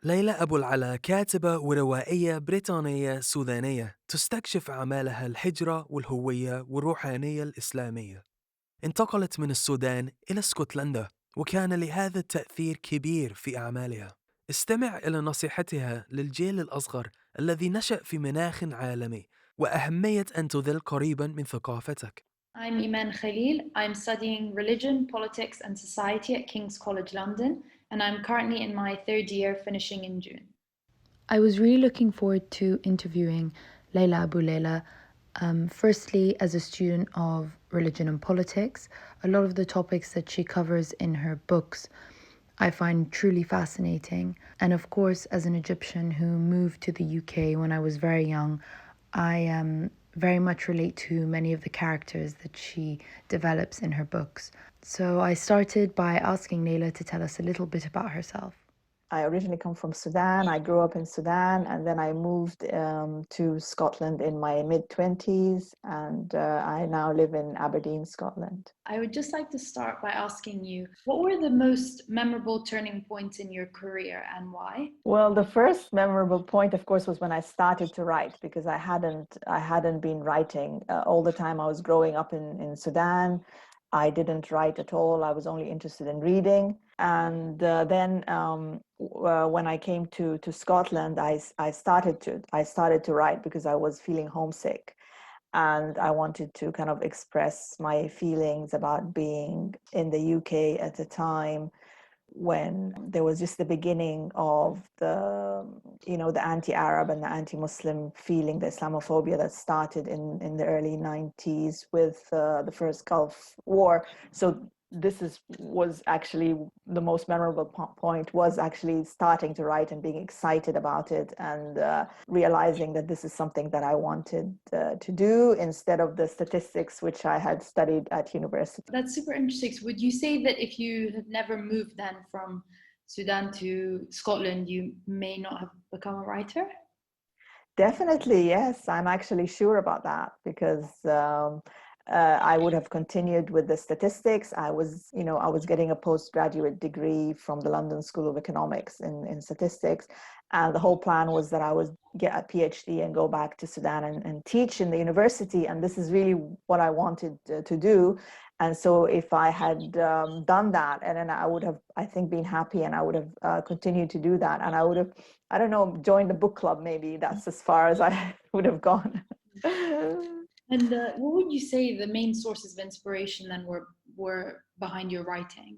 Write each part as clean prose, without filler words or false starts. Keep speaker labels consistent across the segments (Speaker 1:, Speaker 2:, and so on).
Speaker 1: ليلى أبوالعلا كاتبة وروائية بريطانية سودانية تستكشف أعمالها الهجرة والهوية والروحانية الإسلامية. انتقلت من السودان إلى اسكتلندا، وكان لهذا التأثير كبير في أعمالها. استمع إلى نصيحتها للجيل الأصغر الذي نشأ في مناخ عالمي، وأهمية أن تظل قريباً من ثقافتك.
Speaker 2: I'm Iman Khalil. I'm studying religion, politics, and society at King's College London, and I'm currently in my third year, finishing in June.
Speaker 3: I was really looking forward to interviewing Laila Aboulela. Firstly, as a student of religion and politics, a lot of the topics that she covers in her books I find truly fascinating. And of course, as an Egyptian who moved to the UK when I was very young, I very much relate to many of the characters that she develops in her books. So I started by asking Leila to tell us a little bit about herself.
Speaker 4: I originally come from Sudan. I grew up in Sudan, and then I moved to Scotland in my mid-20s, and I now live in Aberdeen, Scotland.
Speaker 2: I would just like to start by asking you, what were the most memorable turning points in your career and why?
Speaker 4: Well, the first memorable point, of course, was when I started to write, because I hadn't been writing all the time. I was growing up in Sudan. I didn't write at all. I was only interested in reading. And then when I came to Scotland, I started to write because I was feeling homesick, and I wanted to kind of express my feelings about being in the UK at the time when there was just the beginning of the anti-Arab and the anti-Muslim feeling, the Islamophobia that started in the early 90s with the first Gulf War. So this was actually the most memorable point, was actually starting to write and being excited about it, and realizing that this is something that I wanted to do instead of the statistics which I had studied at university.
Speaker 2: That's super interesting. So would you say that if you had never moved then from Sudan to Scotland, you may not have become a writer?
Speaker 4: Definitely, yes. I'm actually sure about that, because I would have continued with the statistics. I was getting a postgraduate degree from the London School of Economics in statistics. And the whole plan was that I would get a PhD and go back to Sudan and teach in the university. And this is really what I wanted to do. And so if I had done that, and then I would have, I think, been happy, and I would have continued to do that. And I would have, I don't know, joined the book club, maybe. That's as far as I would have gone.
Speaker 2: And what would you say the main sources of inspiration then were behind your writing?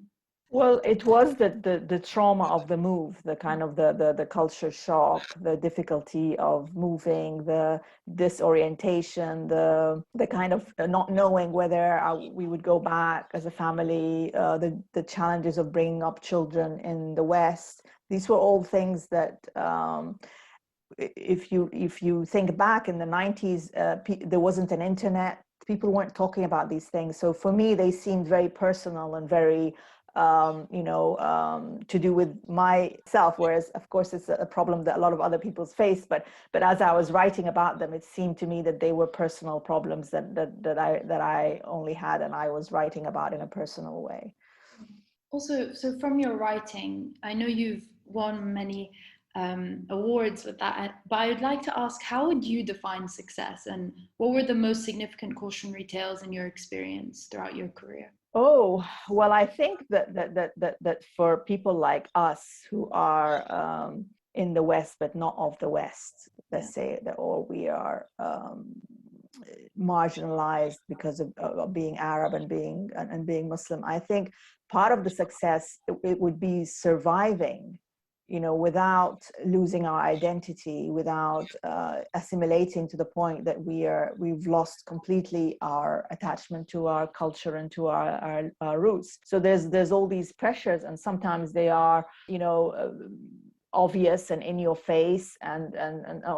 Speaker 4: Well, it was the trauma of the move, the kind of the culture shock, the difficulty of moving, the disorientation, the kind of not knowing whether we would go back as a family, the challenges of bringing up children in the West. These were all things that if you think back in the 90s, there wasn't an internet. People weren't talking about these things. So for me, they seemed very personal and very to do with myself, whereas of course it's a problem that a lot of other people face, but as I was writing about them, it seemed to me that they were personal problems that I only had, and I was writing about in a personal way.
Speaker 2: Also, so from your writing, I know you've won many awards with that, but I would like to ask, how would you define success, and what were the most significant cautionary tales in your experience throughout your career?
Speaker 4: Oh, well, I think that for people like us who are in the West, but not of the West, let's say that, or we are marginalized because of being Arab and being Muslim, I think part of the success, it would be surviving, without losing our identity, without assimilating to the point that we've lost completely our attachment to our culture and to our roots. So there's all these pressures, and sometimes they are, obvious and in your face, and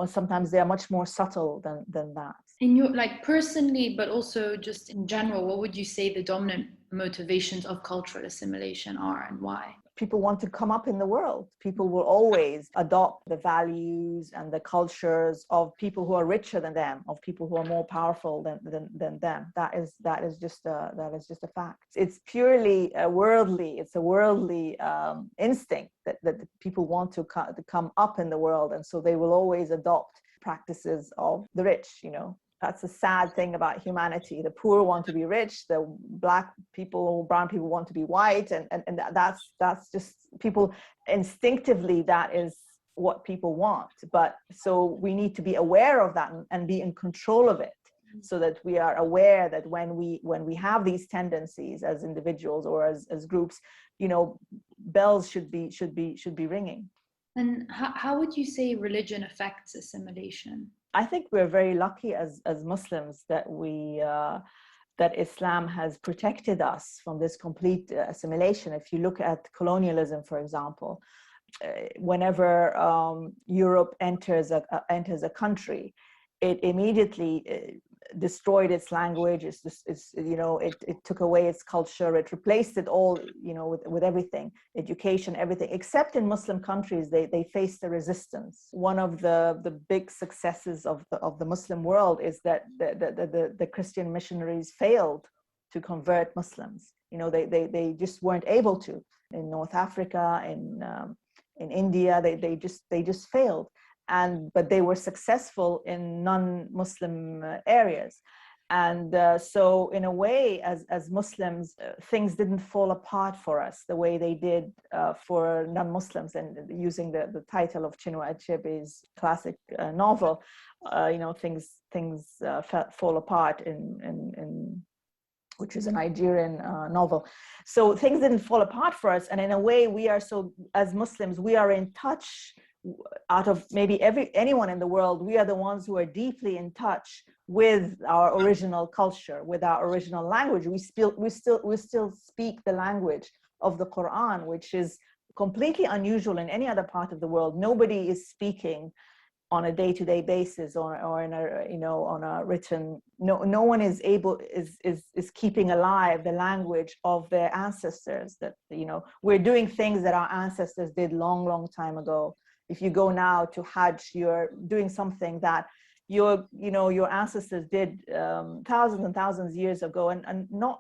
Speaker 4: sometimes they are much more subtle than that.
Speaker 2: In your, like, personally, but also just in general, what would you say the dominant motivations of cultural assimilation are, and why?
Speaker 4: people want to come up in the world. People will always adopt the values and the cultures of people who are richer than them, of people who are more powerful than them. That is just a fact. It's purely worldly. It's a worldly instinct that people want to come up in the world, and so they will always adopt practices of the rich. That's a sad thing about humanity. The poor want to be rich, the brown people want to be white, and that's just people instinctively, that is what people want. But so we need to be aware of that and be in control of it, so that we are aware that when we have these tendencies as individuals or as groups, bells should be ringing.
Speaker 2: And how would you say religion affects assimilation?
Speaker 4: I think we're very lucky as Muslims that that Islam has protected us from this complete assimilation. If you look at colonialism, for example, whenever Europe enters a country, it immediately destroyed its language. It took away its culture. It replaced it all, with everything, education, everything. Except in Muslim countries, they faced a resistance. One of the big successes of the Muslim world is that the Christian missionaries failed to convert Muslims. They just weren't able to. In North Africa, in India, they just failed. But they were successful in non-Muslim areas. And so in a way, as Muslims, things didn't fall apart for us the way they did for non-Muslims. And using the title of Chinua Achebe's classic novel, things fall apart in which is a Nigerian novel. So things didn't fall apart for us. And in a way, as Muslims, we are in touch. Out of maybe anyone in the world, we are the ones who are deeply in touch with our original culture, with our original language. We still speak the language of the Quran, which is completely unusual in any other part of the world. Nobody is speaking on a day-to-day basis or in on a written. No one is keeping alive the language of their ancestors. That we're doing things that our ancestors did long time ago. If you go now to Hajj, you're doing something that your ancestors did thousands and thousands of years ago, and not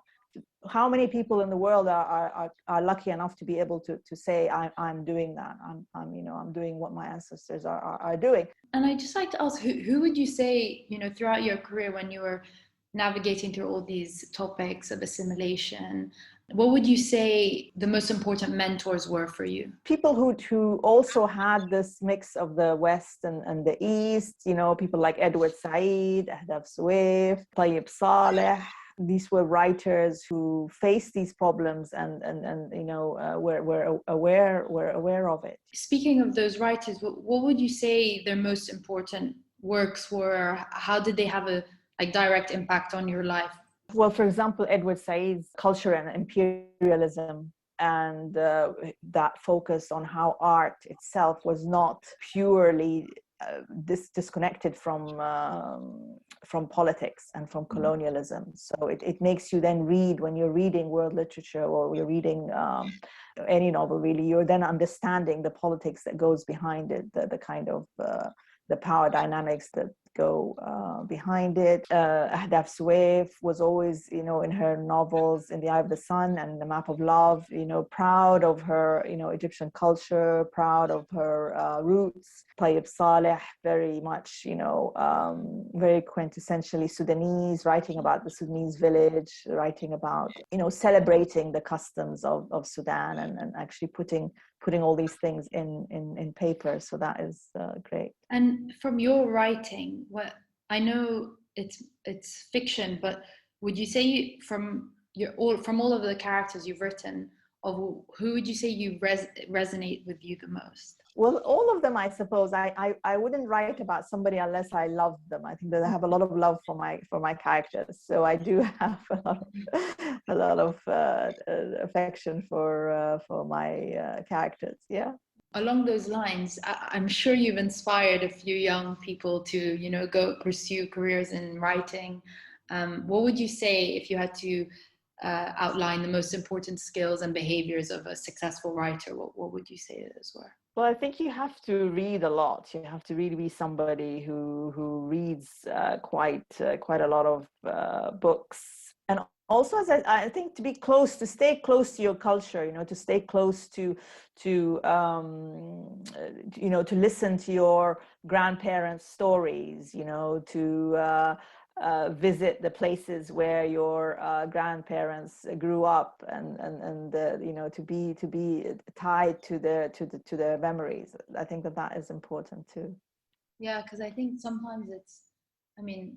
Speaker 4: how many people in the world are lucky enough to be able to say I'm doing that. I'm doing what my ancestors are doing.
Speaker 2: And I'd just like to ask, who would you say, throughout your career when you were navigating through all these topics of assimilation, what would you say the most important mentors were for you?
Speaker 4: People who also had this mix of the West and the East, people like Edward Said, Ahdaf Suwaif, Tayyib Saleh. These were writers who faced these problems and were aware of it.
Speaker 2: Speaking of those writers, what would you say their most important works were? How did they have a direct impact on your life?
Speaker 4: Well, for example, Edward Said's Culture and Imperialism, and that focus on how art itself was not purely disconnected from politics and from colonialism. So it makes you then read, when you're reading world literature or you're reading any novel, really, you're then understanding the politics that goes behind it, the kind of the power dynamics that go behind it. Ahdaf Suwaif was always, in her novels, In the Eye of the Sun and The Map of Love, proud of her, Egyptian culture, proud of her roots. Tayyib Saleh, very much, very quintessentially Sudanese, writing about the Sudanese village, writing about, celebrating the customs of Sudan and actually putting all these things in paper. So that is great.
Speaker 2: And from your writing, what I know it's fiction, but would you say from all of the characters you've written, who would you say you resonate with you the most?
Speaker 4: Well, all of them, I suppose. I wouldn't write about somebody unless I love them. I think that I have a lot of love for my characters. So I do have a lot of affection for my characters. Yeah.
Speaker 2: Along those lines, I'm sure you've inspired a few young people to, go pursue careers in writing. What would you say if you had to outline the most important skills and behaviors of a successful writer, what would you say those were?
Speaker 4: Well, I think you have to read a lot. You have to really be somebody who reads quite a lot of books, and also, as I think, to stay close to your culture. To stay close to to listen to your grandparents' stories. To visit the places where your grandparents grew up, and to be tied to their memories. I think that is important too.
Speaker 2: Yeah, because I think sometimes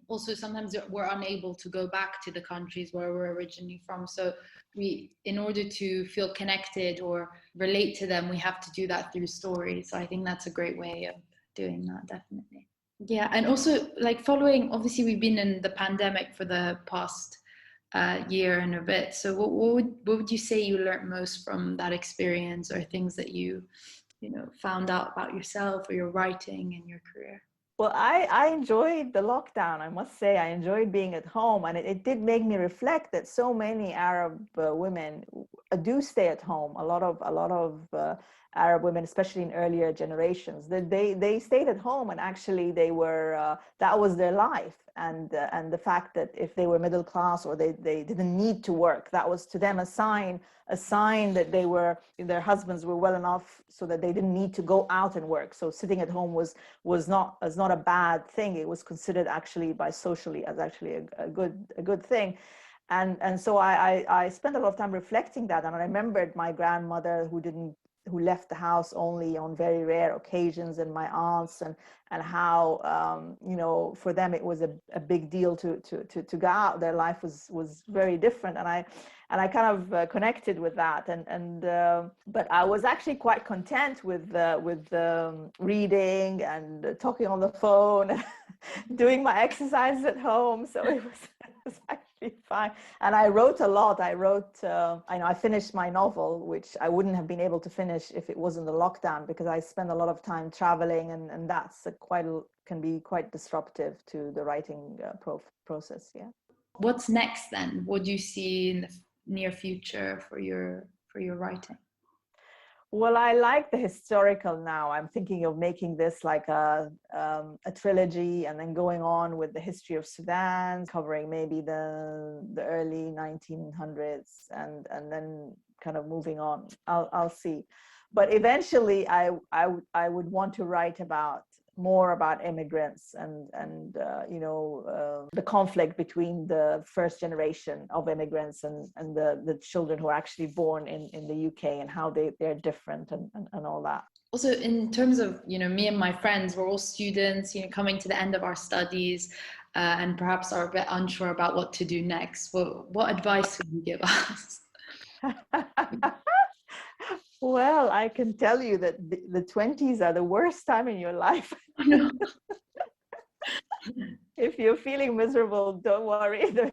Speaker 2: also sometimes we're unable to go back to the countries where we're originally from. So in order to feel connected or relate to them, we have to do that through stories. So I think that's a great way of doing that, definitely. Yeah, and also following, obviously we've been in the pandemic for the past year and a bit. So what would you say you learned most from that experience, or things that you found out about yourself or your writing and your career?
Speaker 4: Well, I enjoyed the lockdown. I must say, I enjoyed being at home, and it did make me reflect that so many Arab women do stay at home. A lot of Arab women, especially in earlier generations, that they stayed at home, and actually they were that was their life. And the fact that if they were middle class, or they didn't need to work, that was to them a sign that their husbands were well enough so that they didn't need to go out and work. So sitting at home was not a bad thing. It was considered actually socially as actually a good thing. And so I spent a lot of time reflecting that, and I remembered my grandmother who left the house only on very rare occasions, and my aunts, and how for them it was a big deal to go out. Their life was very different, and I kind of connected with that, but I was actually quite content with reading and talking on the phone, doing my exercises at home. So it was actually fine. And I wrote a lot. I finished my novel, which I wouldn't have been able to finish if it wasn't the lockdown, because I spend a lot of time traveling, and that's can be quite disruptive to the writing process. Yeah.
Speaker 2: What's next then? What do you see in the near future for your writing?
Speaker 4: Well, I like the historical now. I'm thinking of making this like a trilogy, and then going on with the history of Sudan, covering maybe the early 1900s, and then kind of moving on. I'll see. But eventually, I would want to write more about immigrants, and the conflict between the first generation of immigrants and the children who are actually born in the UK, and how they're different, and all that.
Speaker 2: Also, in terms of me and my friends, we're all students, coming to the end of our studies, and perhaps are a bit unsure about what to do next. What advice would you give us?
Speaker 4: Well, I can tell you that the 20s are the worst time in your life.
Speaker 2: Oh, no.
Speaker 4: If you're feeling miserable, don't worry. The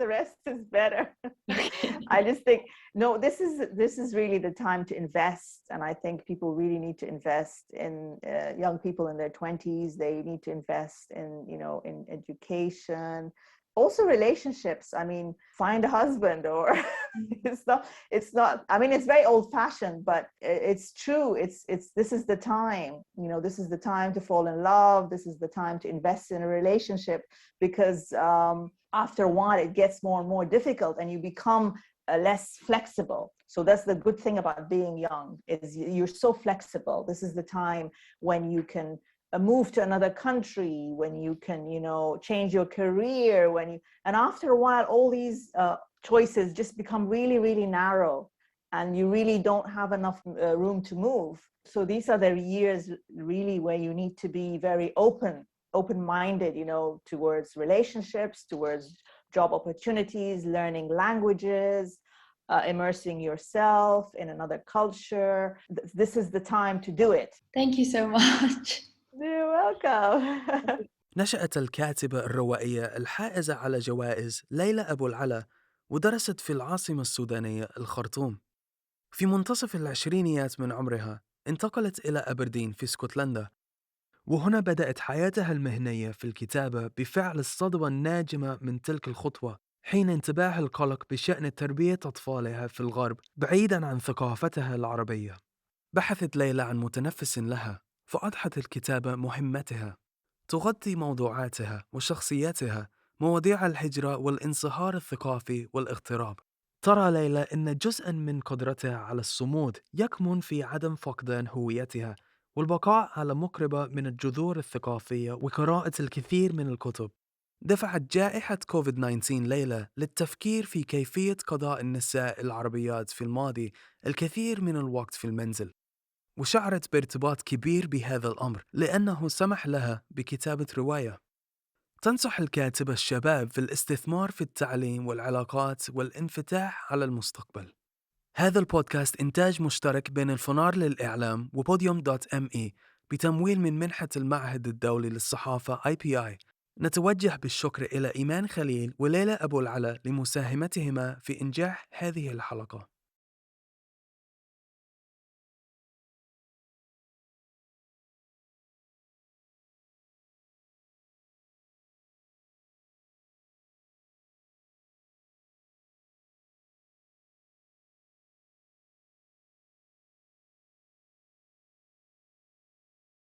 Speaker 4: rest is better.
Speaker 2: Okay.
Speaker 4: I just think, no, this is really the time to invest. And I think people really need to invest in young people in their 20s. They need to invest in education. Also relationships. I mean, find a husband, or it's not, I mean, it's very old fashioned, but it's true. This is the time, this is the time to fall in love. This is the time to invest in a relationship, because after a while it gets more and more difficult, and you become less flexible. So that's the good thing about being young, is you're so flexible. This is the time when you can move to another country, when you can, change your career, and after a while, all these choices just become really, really narrow, and you really don't have enough room to move. So these are the years really where you need to be very open-minded, towards relationships, towards job opportunities, learning languages, immersing yourself in another culture. This is the time to do it.
Speaker 2: Thank you so much.
Speaker 4: You're welcome.
Speaker 1: نشأت الكاتبة الروائية الحائزة على جوائز ليلى أبوالعلا، ودرست في العاصمة السودانية الخرطوم. في منتصف العشرينيات من عمرها انتقلت إلى أبردين في اسكتلندا، وهنا بدأت حياتها المهنية في الكتابة بفعل الصدمة الناجمة من تلك الخطوة حين انتباه القلق بشأن تربية أطفالها في الغرب بعيداً عن ثقافتها العربية. بحثت ليلى عن متنفس لها، فأضحت الكتابة مهمتها. تغطي موضوعاتها وشخصياتها مواضيع الهجرة والانصهار الثقافي والاغتراب. ترى ليلى أن جزءاً من قدرتها على الصمود يكمن في عدم فقدان هويتها والبقاء على مقربة من الجذور الثقافية وقراءة الكثير من الكتب. دفعت جائحة كوفيد-19 ليلى للتفكير في كيفية قضاء النساء العربيات في الماضي الكثير من الوقت في المنزل، وشعرت بارتباط كبير بهذا الأمر لأنه سمح لها بكتابة رواية. تنصح الكاتبة الشباب في الاستثمار في التعليم والعلاقات والانفتاح على المستقبل. هذا البودكاست إنتاج مشترك بين الفنار للإعلام وبوديوم دوت ام اي بتمويل من منحة المعهد الدولي للصحافة IPI. نتوجه بالشكر إلى إيمان خليل وليلى أبو العلا لمساهمتهما في إنجاح هذه الحلقة.